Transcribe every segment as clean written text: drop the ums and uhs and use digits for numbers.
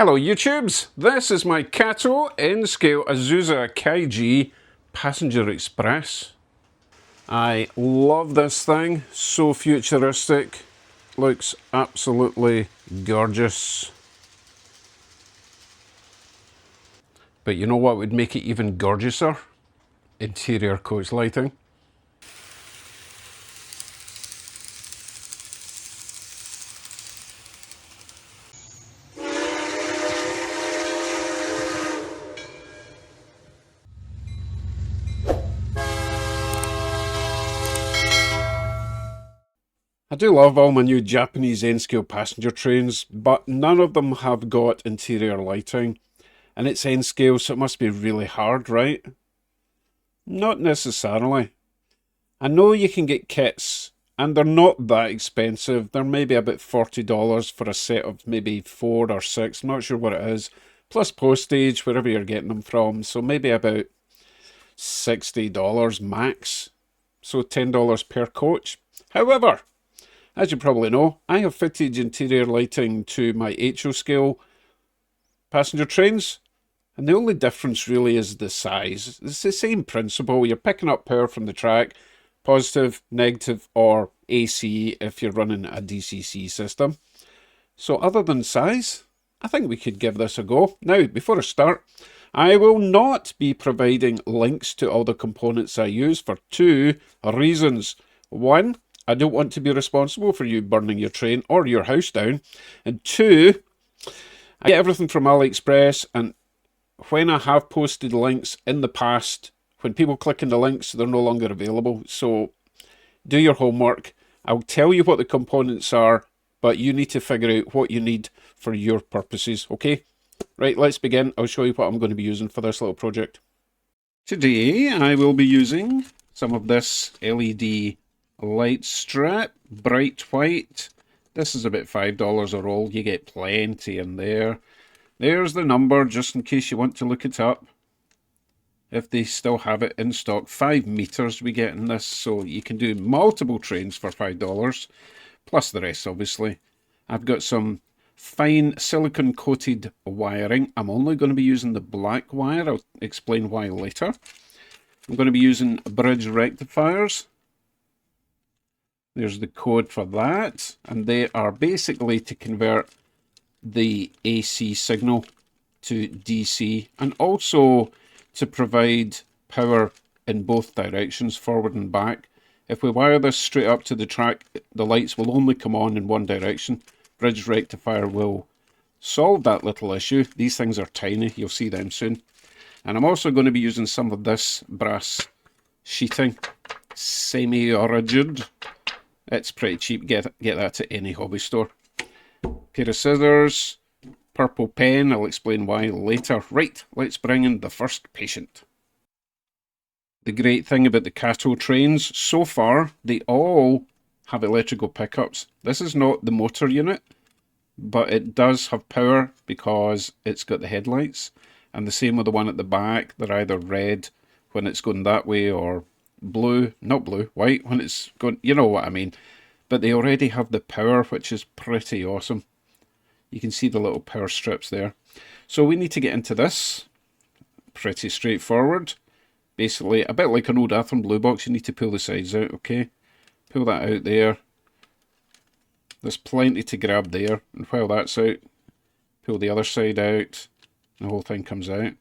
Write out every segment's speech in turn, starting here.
Hello YouTubes, this is my Kato N-Scale Azusa Kaiji Passenger Express. I love this thing, so futuristic, looks absolutely gorgeous. But you know what would make it even gorgeouser? Interior coach lighting. I do love all my new Japanese N-Scale passenger trains, but none of them have got interior lighting. And it's N-Scale, so it must be really hard, right? Not necessarily. I know you can get kits, and they're not that expensive. They're maybe about $40 for a set of maybe 4 or 6, I'm not sure what it is, plus postage, wherever you're getting them from, so maybe about $60 max, so $10 per coach. However, as you probably know, I have fitted interior lighting to my HO scale passenger trains, and the only difference really is the size. It's the same principle. You're picking up power from the track, positive, negative, or AC if you're running a DCC system. So other than size, I think we could give this a go. Now, before I start, I will not be providing links to all the components I use for two reasons. One, I don't want to be responsible for you burning your train or your house down. And two, I get everything from AliExpress, and when I have posted links in the past, when people click on the links, they're no longer available. So do your homework. I'll tell you what the components are, but you need to figure out what you need for your purposes, okay? Right, let's begin. I'll show you what I'm going to be using for this little project. Today, I will be using some of this LED light strip, bright white. This is about $5 a roll. You get plenty in there. There's the number, just in case you want to look it up. If they still have it in stock, 5 meters we get in this, so you can do multiple trains for $5, plus the rest, obviously. I've got some fine silicone coated wiring. I'm only going to be using the black wire. I'll explain why later. I'm going to be using bridge rectifiers. There's the code for that, and they are basically to convert the AC signal to DC, and also to provide power in both directions, forward and back. If we wire this straight up to the track, the lights will only come on in one direction. Bridge rectifier will solve that little issue. These things are tiny, you'll see them soon. And I'm also going to be using some of this brass sheeting, semi-rigid. It's pretty cheap, get that at any hobby store. Pair of scissors, purple pen, I'll explain why later. Right, let's bring in the first patient. The great thing about the Kato trains, so far, they all have electrical pickups. This is not the motor unit, but it does have power because it's got the headlights. And the same with the one at the back, they're either red when it's going that way, or blue, not blue, white when it's going, you know what I mean. But they already have the power, which is pretty awesome. You can see the little power strips there. So we need to get into this. Pretty straightforward. Basically, a bit like an old Athearn blue box, you need to pull the sides out, okay? Pull that out there. There's plenty to grab there. And while that's out, pull the other side out. The whole thing comes out.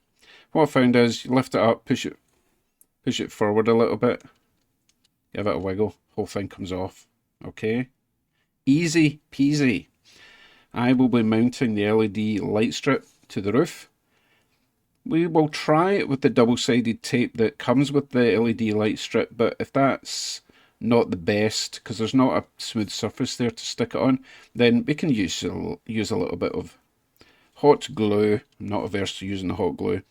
What I found is, you lift it up, push it forward a little bit. Give it a wiggle. Whole thing comes off. Okay? Easy peasy. I will be mounting the LED light strip to the roof. We will try it with the double-sided tape that comes with the LED light strip, but if that's not the best, because there's not a smooth surface there to stick it on, then we can use a little bit of hot glue. I'm not averse to using the hot glue.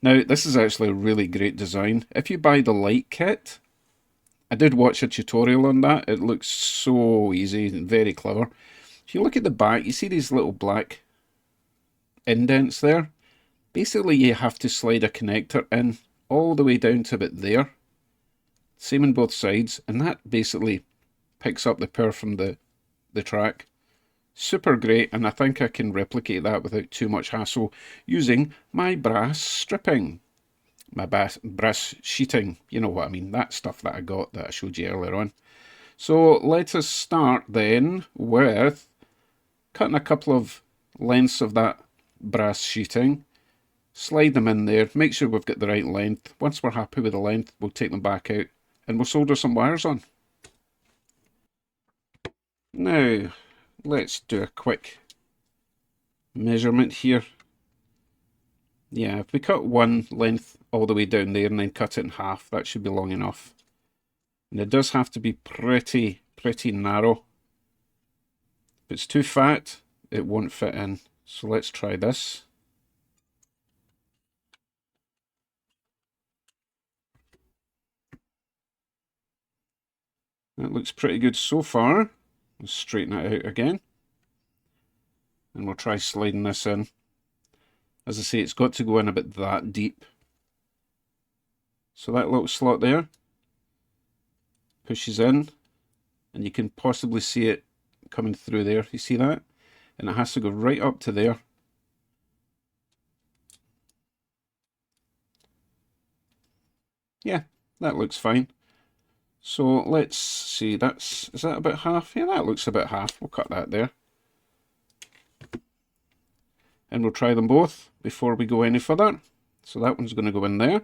Now, this is actually a really great design. If you buy the light kit, I did watch a tutorial on that. It looks so easy and very clever. If you look at the back, you see these little black indents there. Basically, you have to slide a connector in all the way down to about there. Same on both sides, and that basically picks up the power from the track. Super great, and I think I can replicate that without too much hassle using my brass stripping. My brass sheeting, you know what I mean, that stuff that I got that I showed you earlier on. So let us start then with cutting a couple of lengths of that brass sheeting, slide them in there, make sure we've got the right length. Once we're happy with the length, we'll take them back out and we'll solder some wires on. Now, let's do a quick measurement here. Yeah, if we cut one length all the way down there and then cut it in half, that should be long enough. And it does have to be pretty narrow. If it's too fat, it won't fit in. So let's try this. That looks pretty good so far. Let's straighten it out again. And we'll try sliding this in. As I say, it's got to go in about that deep. So that little slot there pushes in, and you can possibly see it coming through there. You see that? And it has to go right up to there. Yeah, that looks fine. So let's see, is that about half? Yeah, that looks about half. We'll cut that there. And we'll try them both before we go any further. So that one's going to go in there.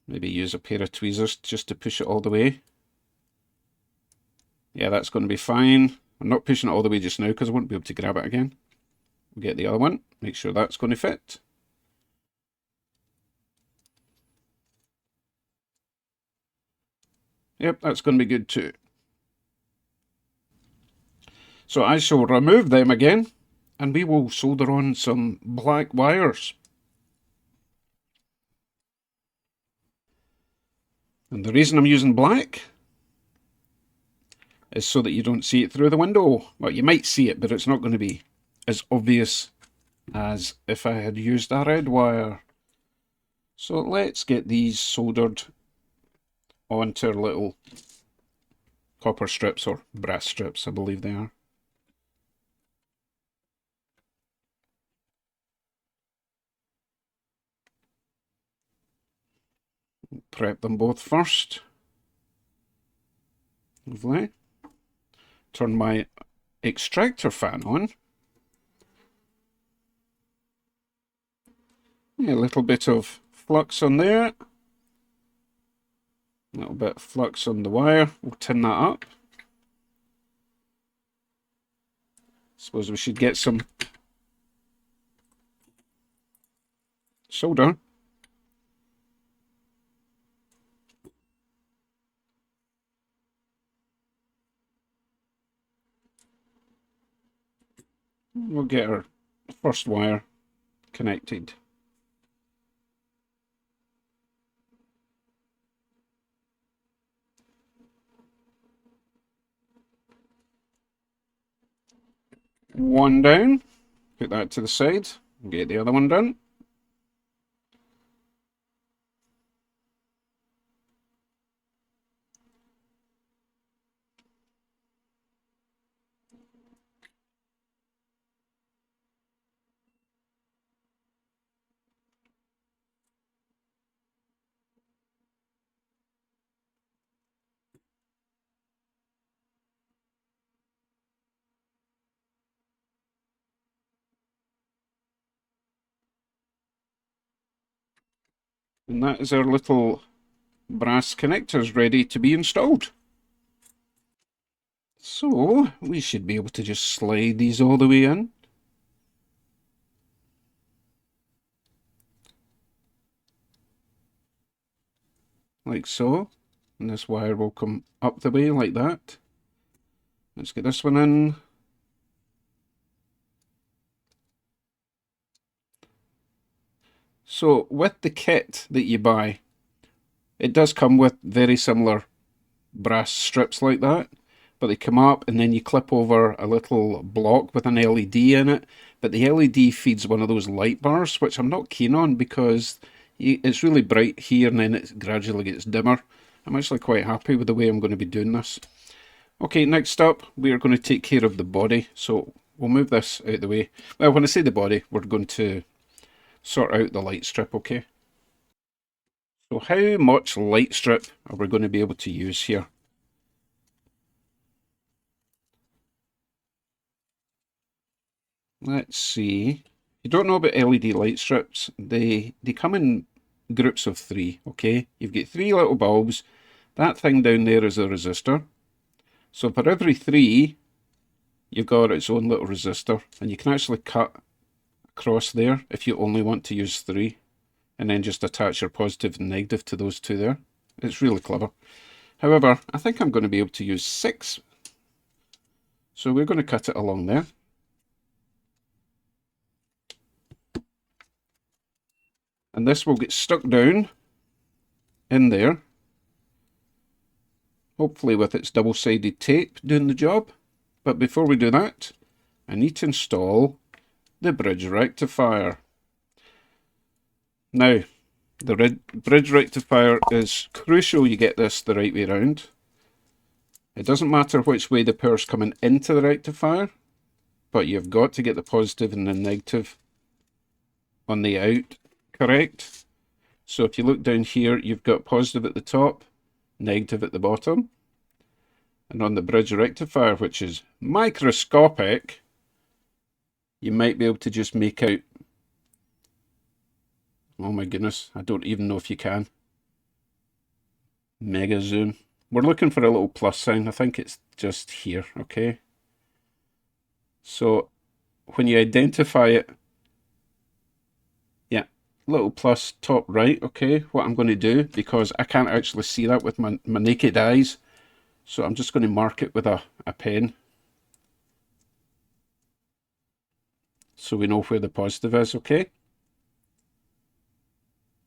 Maybe use a pair of tweezers just to push it all the way. Yeah, that's going to be fine. I'm not pushing it all the way just now because I won't be able to grab it again. We'll get the other one, make sure that's going to fit. Yep, that's going to be good too. So I shall remove them again, and we will solder on some black wires. And the reason I'm using black is so that you don't see it through the window. Well, you might see it, but it's not going to be as obvious as if I had used a red wire. So let's get these soldered onto our little copper strips, or brass strips, I believe they are. Prep them both first. Lovely. Turn my extractor fan on. Yeah, a little bit of flux on there. A little bit of flux on the wire. We'll tin that up. Suppose we should get some solder. We'll get our first wire connected. One down, put that to the side, get the other one done. And that is our little brass connectors ready to be installed. So we should be able to just slide these all the way in. Like so. And this wire will come up the way like that. Let's get this one in. So with the kit that you buy, it does come with very similar brass strips like that, but they come up and then you clip over a little block with an LED in it, but the LED feeds one of those light bars, which I'm not keen on because it's really bright here and then it gradually gets dimmer. I'm actually quite happy with the way I'm going to be doing this. Okay, next up, we are going to take care of the body. So we'll move this out of the way. Well, when I say the body, we're going to sort out the light strip, okay? So how much light strip are we going to be able to use here? Let's see. If you don't know about LED light strips, they come in groups of 3, okay? You've got 3 little bulbs. That thing down there is a resistor. So for every 3, you've got its own little resistor, and you can actually cut across there if you only want to use 3, and then just attach your positive and negative to those 2 there. It's really clever. However, I think I'm going to be able to use 6. So we're going to cut it along there. And this will get stuck down in there, hopefully with its double-sided tape doing the job. But before we do that, I need to install the bridge rectifier. Now, the bridge rectifier is crucial you get this the right way around. It doesn't matter which way the power's coming into the rectifier, but you've got to get the positive and the negative on the out correct. So if you look down here, you've got positive at the top, negative at the bottom. And on the bridge rectifier, which is microscopic, you might be able to just make out, oh my goodness, I don't even know if you can. Mega zoom. We're looking for a little plus sign. I think it's just here, okay? So when you identify it, yeah, little plus top right, okay? What I'm going to do, because I can't actually see that with my naked eyes, so I'm just going to mark it with a pen. So we know where the positive is, okay?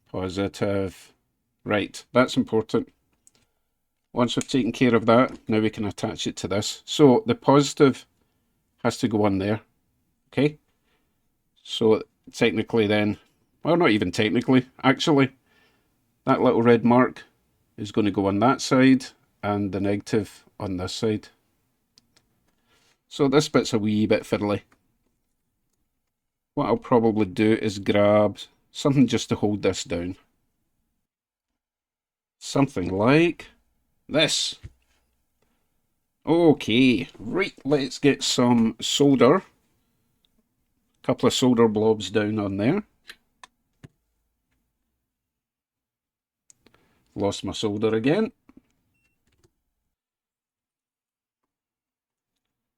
Positive. Right, that's important. Once we've taken care of that, now we can attach it to this. So the positive has to go on there, okay? So technically then, well, not even technically, actually, that little red mark is going to go on that side and the negative on this side. So this bit's a wee bit fiddly. What I'll probably do is grab something just to hold this down. Something like this. Okay, right, let's get some solder. A couple of solder blobs down on there. Lost my solder again.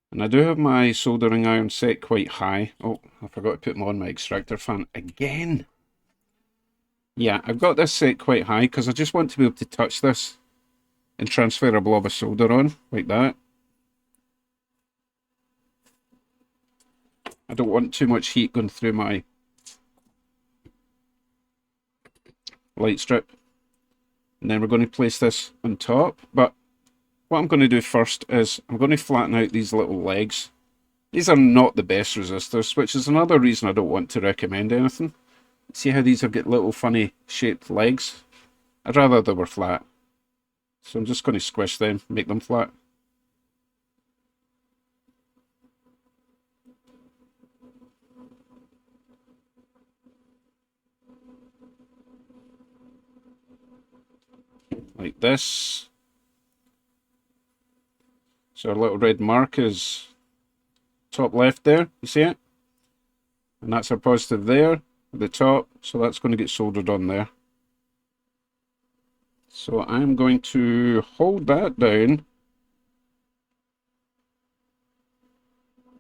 And I do have my soldering iron set quite high. Oh, I forgot to put them on my extractor fan again. Yeah, I've got this set quite high because I just want to be able to touch this and transfer a blob of solder on, like that. I don't want too much heat going through my light strip. And then we're going to place this on top. But what I'm going to do first is I'm going to flatten out these little legs. These are not the best resistors, which is another reason I don't want to recommend anything. See how these have got little funny shaped legs? I'd rather they were flat. So I'm just going to squish them, make them flat. Like this. So our little red mark is top left there, you see it? And that's our positive there at the top, so that's going to get soldered on there. So I'm going to hold that down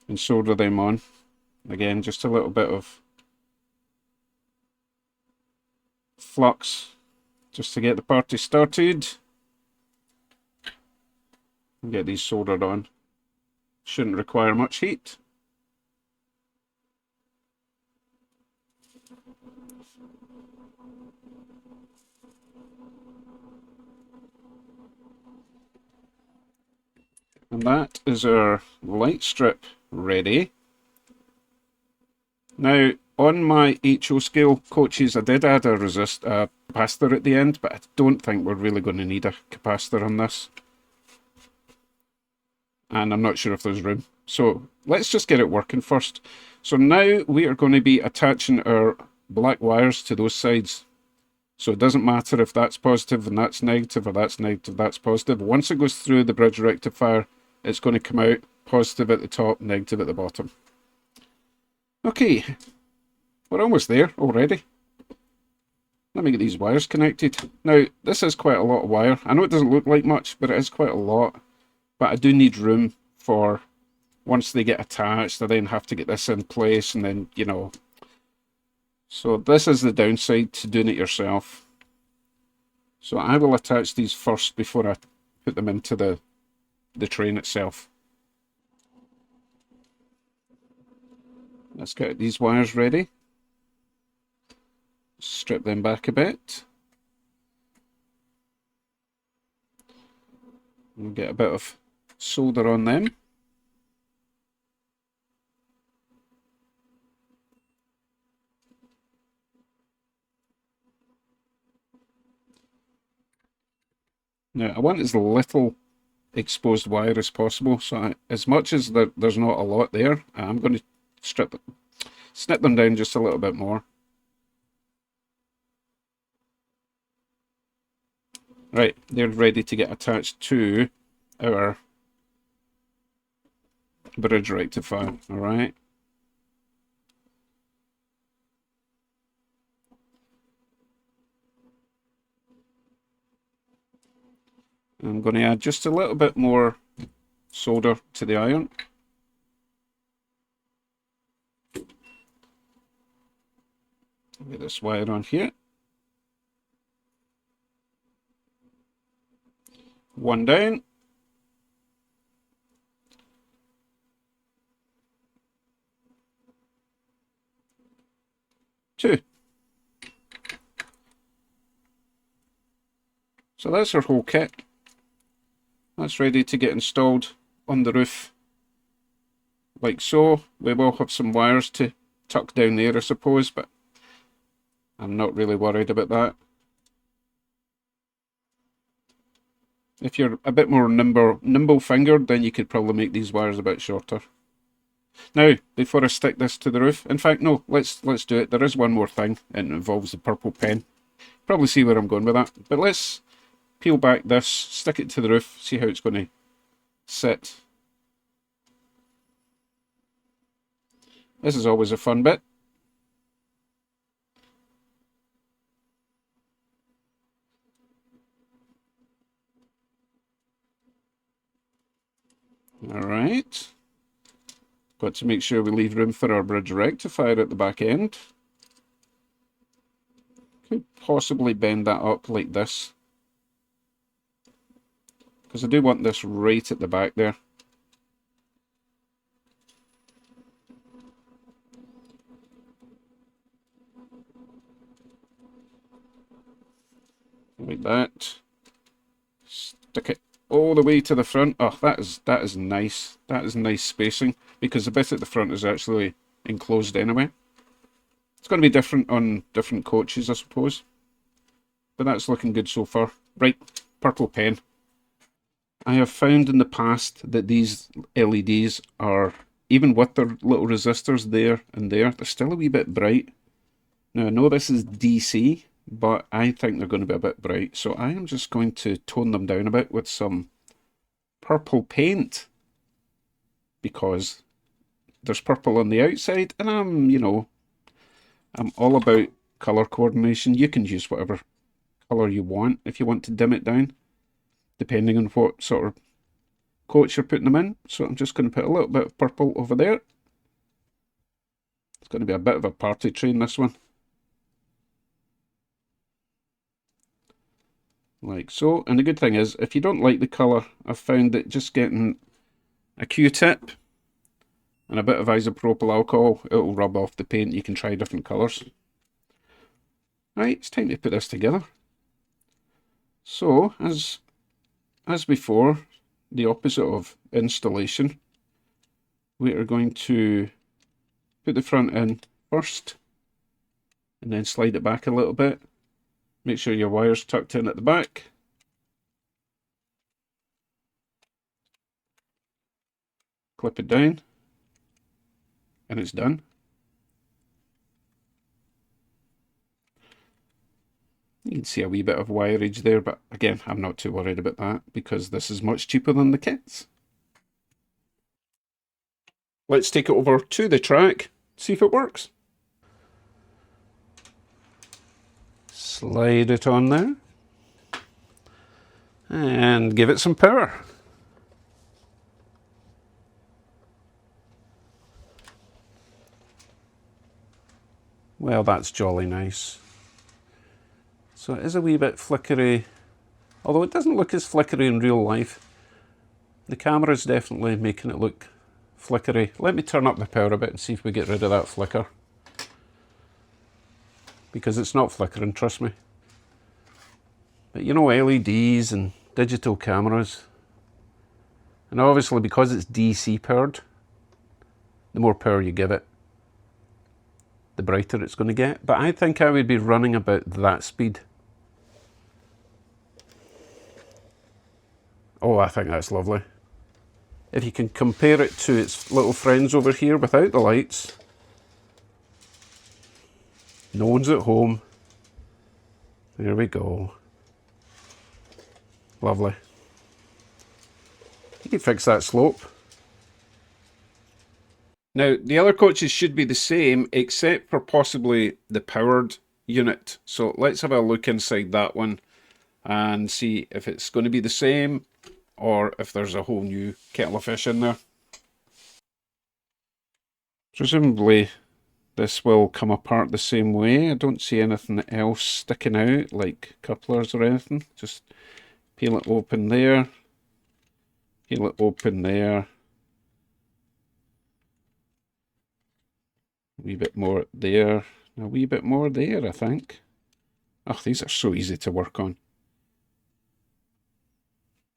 and solder them on. Again, just a little bit of flux just to get the party started. And get these soldered on. Shouldn't require much heat. And that is our light strip ready. Now, on my HO scale coaches, I did add a capacitor at the end, but I don't think we're really going to need a capacitor on this. and I'm not sure if there's room. So let's just get it working first. So now we are going to be attaching our black wires to those sides. So it doesn't matter if that's positive and that's negative, or that's negative, that's positive. Once it goes through the bridge rectifier, it's going to come out positive at the top, negative at the bottom. Okay, we're almost there already. Let me get these wires connected. Now, this is quite a lot of wire. I know it doesn't look like much, but it is quite a lot. But I do need room for, once they get attached, I then have to get this in place, and then, you know. So this is the downside to doing it yourself. So I will attach these first before I put them into the train itself. Let's get these wires ready. Strip them back a bit. We'll get a bit of solder on them. Now, I want as little exposed wire as possible, so as much as there's not a lot there, I'm going to snip them down just a little bit more. Right, they're ready to get attached to our bridge rectifier, alright. I'm going to add just a little bit more solder to the iron. Get this wire on here. One down. Two. So that's our whole kit. That's ready to get installed on the roof, like so. We will have some wires to tuck down there, I suppose, but I'm not really worried about that. If you're a bit more nimble-fingered, then you could probably make these wires a bit shorter. Now, before I stick this to the roof, in fact, no, let's do it. There is one more thing, and it involves the purple pen. Probably see where I'm going with that, but let's peel back this, stick it to the roof, see how it's going to sit. This is always a fun bit. Alright. Got to make sure we leave room for our bridge rectifier at the back end. Could possibly bend that up like this, because I do want this right at the back there. Like that. Stick it all the way to the front. Oh, that is nice. That is nice spacing, because the bit at the front is actually enclosed anyway. It's going to be different on different coaches, I suppose, but that's looking good so far. Right, purple pen. I have found in the past that these LEDs are, even with their little resistors there and there, they're still a wee bit bright. Now I know this is DC, but I think they're going to be a bit bright, so I am just going to tone them down a bit with some purple paint, because there's purple on the outside, and I'm all about colour coordination. You can use whatever colour you want if you want to dim it down, depending on what sort of coats you're putting them in. So I'm just going to put a little bit of purple over there. It's going to be a bit of a party train, this one. Like so. And the good thing is, if you don't like the colour, I've found that just getting a Q-tip and a bit of isopropyl alcohol, it'll rub off the paint. You can try different colours. Right, it's time to put this together. So, as before, the opposite of installation, we are going to put the front in first, and then slide it back a little bit. Make sure your wire's tucked in at the back. clip it down, and it's done. You can see a wee bit of wireage there, but again, I'm not too worried about that because this is much cheaper than the kits. Let's take it over to the track, see if it works. Slide it on there and give it some power. Well, that's jolly nice. So it is a wee bit flickery, although it doesn't look as flickery in real life. The camera is definitely making it look flickery. Let me turn up the power a bit and see if we get rid of that flicker. Because it's not flickering, trust me. But you know, LEDs and digital cameras, and obviously because it's DC powered, the more power you give it, the brighter it's going to get. But I think I would be running about that speed. Oh, I think that's lovely. If you can compare it to its little friends over here without the lights, no one's at home. There we go. Lovely. You can fix that slope. Now, the other coaches should be the same, except for possibly the powered unit. So let's have a look inside that one and see if it's going to be the same or if there's a whole new kettle of fish in there. Presumably this will come apart the same way. I don't see anything else sticking out like couplers or anything. Just peel it open there, peel it open there. A wee bit more there, a wee bit more there, I think. Oh, these are so easy to work on.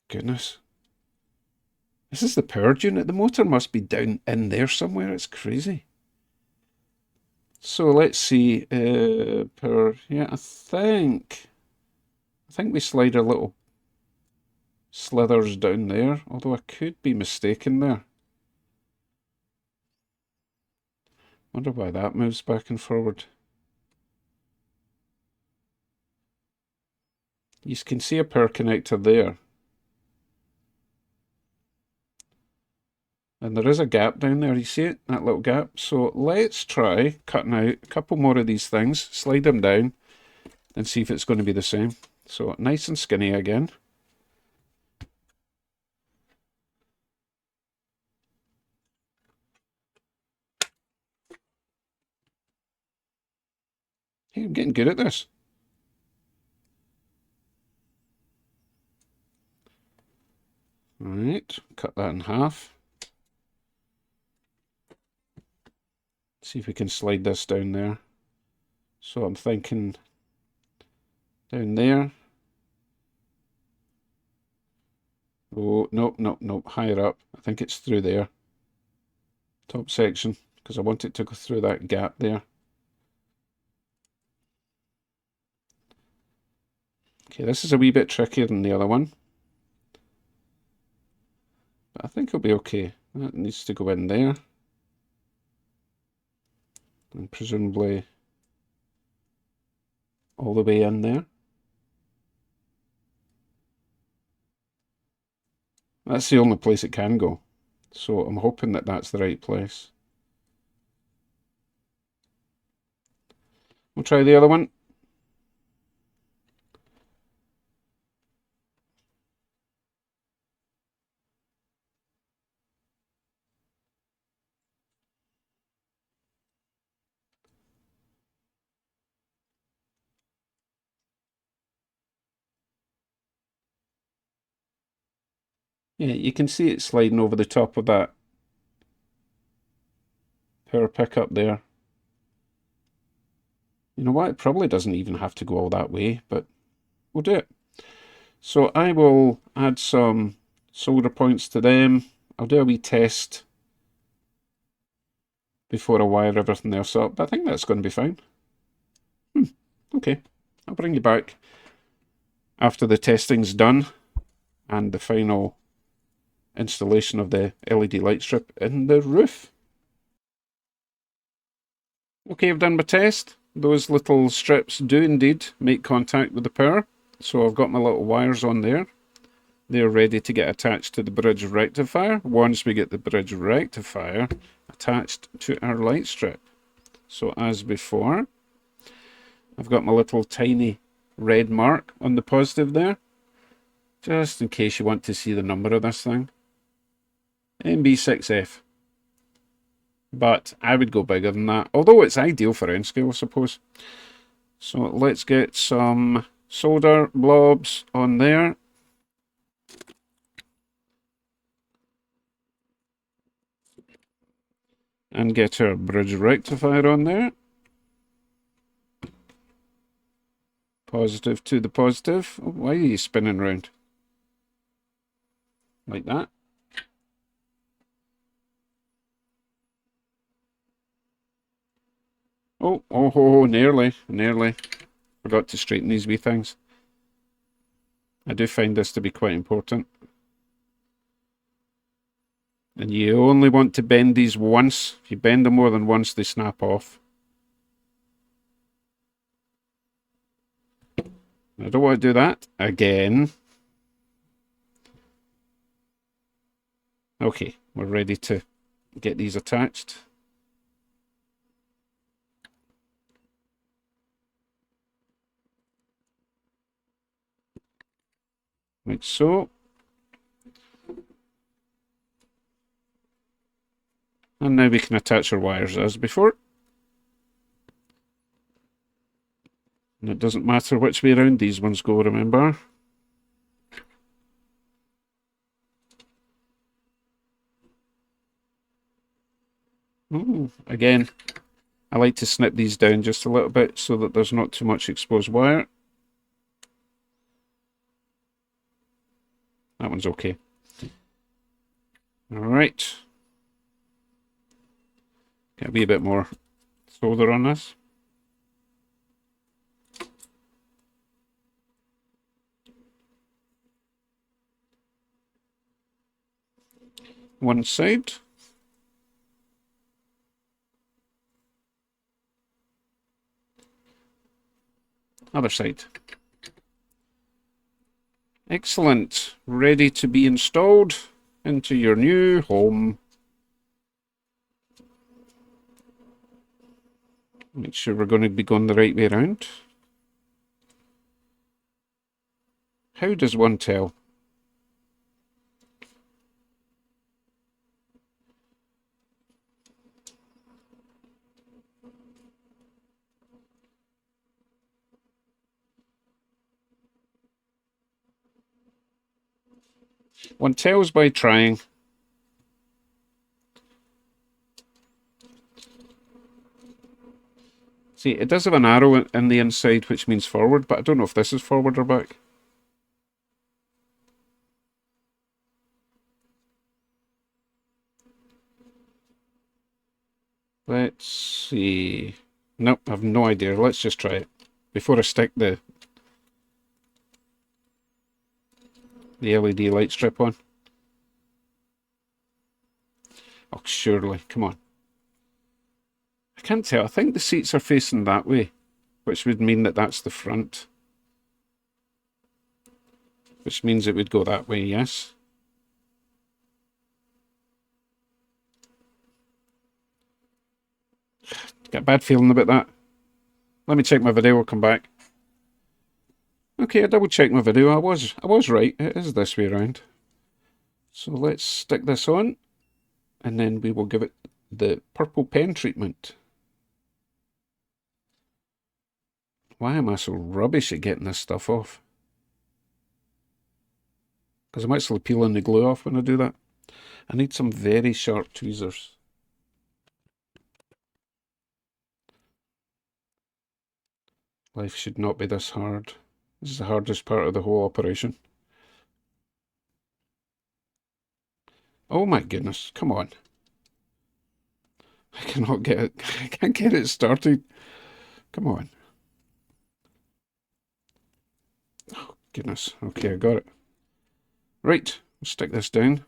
Goodness. This is the powered unit. The motor must be down in there somewhere. It's crazy. So let's see. Power. Yeah, I think we slide our little slithers down there, although I could be mistaken there. Wonder why that moves back and forward. You can see a power connector there. And there is a gap down there, you see it? That little gap. So let's try cutting out a couple more of these things, slide them down, and see if it's going to be the same. So nice and skinny again. Hey, I'm getting good at this. Alright, cut that in half. See if we can slide this down there. So I'm thinking down there. Oh, nope, nope, nope, higher up. I think it's through there. Top section, because I want it to go through that gap there. Okay, this is a wee bit trickier than the other one. But I think it'll be okay. That needs to go in there. And presumably all the way in there. That's the only place it can go. So I'm hoping that that's the right place. We'll try the other one. Yeah, you can see it sliding over the top of that power pickup there. You know what? It probably doesn't even have to go all that way, but we'll do it. So I will add some solder points to them. I'll do a wee test before I wire everything else up, but I think that's going to be fine. Okay, I'll bring you back after the testing's done and the final installation of the LED light strip in the roof. Okay, I've done my test. Those little strips do indeed make contact with the power. So I've got my little wires on there. They're ready to get attached to the bridge rectifier once we get the bridge rectifier attached to our light strip. So as before, I've got my little tiny red mark on the positive there, just in case you want to see the number of this thing. MB6F. But I would go bigger than that, although it's ideal for N scale, I suppose. So let's get some solder blobs on there. And get our bridge rectifier on there. Positive to the positive. Oh, why are you spinning round? Like that. Oh, nearly. Forgot to straighten these wee things. I do find this to be quite important. And you only want to bend these once. If you bend them more than once, they snap off. I don't want to do that again. Okay, we're ready to get these attached. Like so. And now we can attach our wires as before. And it doesn't matter which way around these ones go, remember? Ooh, again, I like to snip these down just a little bit so that there's not too much exposed wire. That one's okay. Alright. Get a wee bit more solder on this. One side. Other side. Excellent. Ready to be installed into your new home. Make sure we're going to be going the right way around. How does one tell? One tells by trying. See, it does have an arrow in the inside, which means forward, but I don't know if this is forward or back. Let's see. Nope, I have no idea. Let's just try it before I stick the LED light strip on. Oh, surely. Come on. I can't tell. I think the seats are facing that way, which would mean that that's the front. Which means it would go that way, yes. Got a bad feeling about that. Let me check my video, we'll come back. Okay, I double checked my video. I was right. It is this way around. So let's stick this on, and then we will give it the purple pen treatment. Why am I so rubbish at getting this stuff off? Because I'm actually peeling the glue off when I do that. I need some very sharp tweezers. Life should not be this hard. This is the hardest part of the whole operation. Oh my goodness, come on. I cannot get it. I can't get it started. Come on. Oh, goodness. Okay, I got it. Right, we'll stick this down.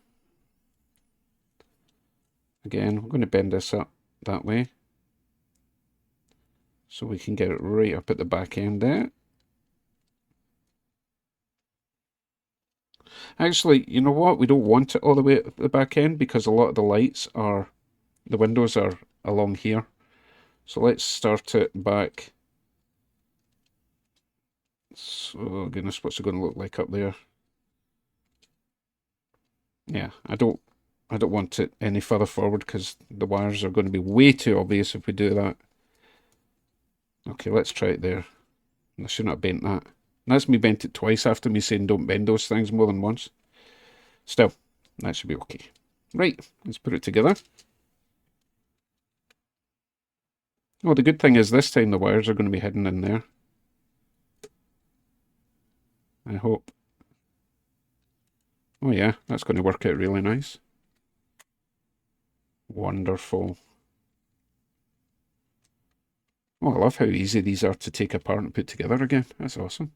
Again, we're going to bend this up that way so we can get it right up at the back end there. Actually, you know what? We don't want it all the way at the back end because a lot of the lights are, the windows are along here. So let's start it back. So, goodness, what's it going to look like up there? Yeah, I don't want it any further forward because the wires are going to be way too obvious if we do that. Okay, let's try it there. I shouldn't have bent that. And that's me bent it twice after me saying don't bend those things more than once. Still, that should be okay. Right, let's put it together. Oh, the good thing is this time the wires are going to be hidden in there. I hope. Oh yeah, that's going to work out really nice. Wonderful. Oh, I love how easy these are to take apart and put together again. That's awesome.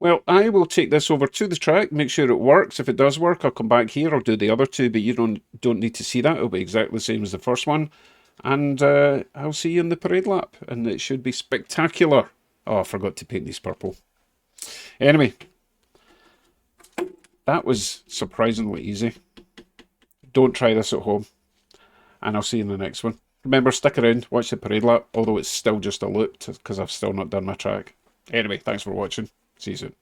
Well, I will take this over to the track, make sure it works. If it does work, I'll come back here. I'll do the other two, but you don't need to see that. It'll be exactly the same as the first one. And I'll see you in the parade lap, and it should be spectacular. Oh, I forgot to paint these purple. Anyway, that was surprisingly easy. Don't try this at home, and I'll see you in the next one. Remember, stick around, watch the parade lap, although it's still just a loop, because I've still not done my track. Anyway, thanks for watching. See you soon.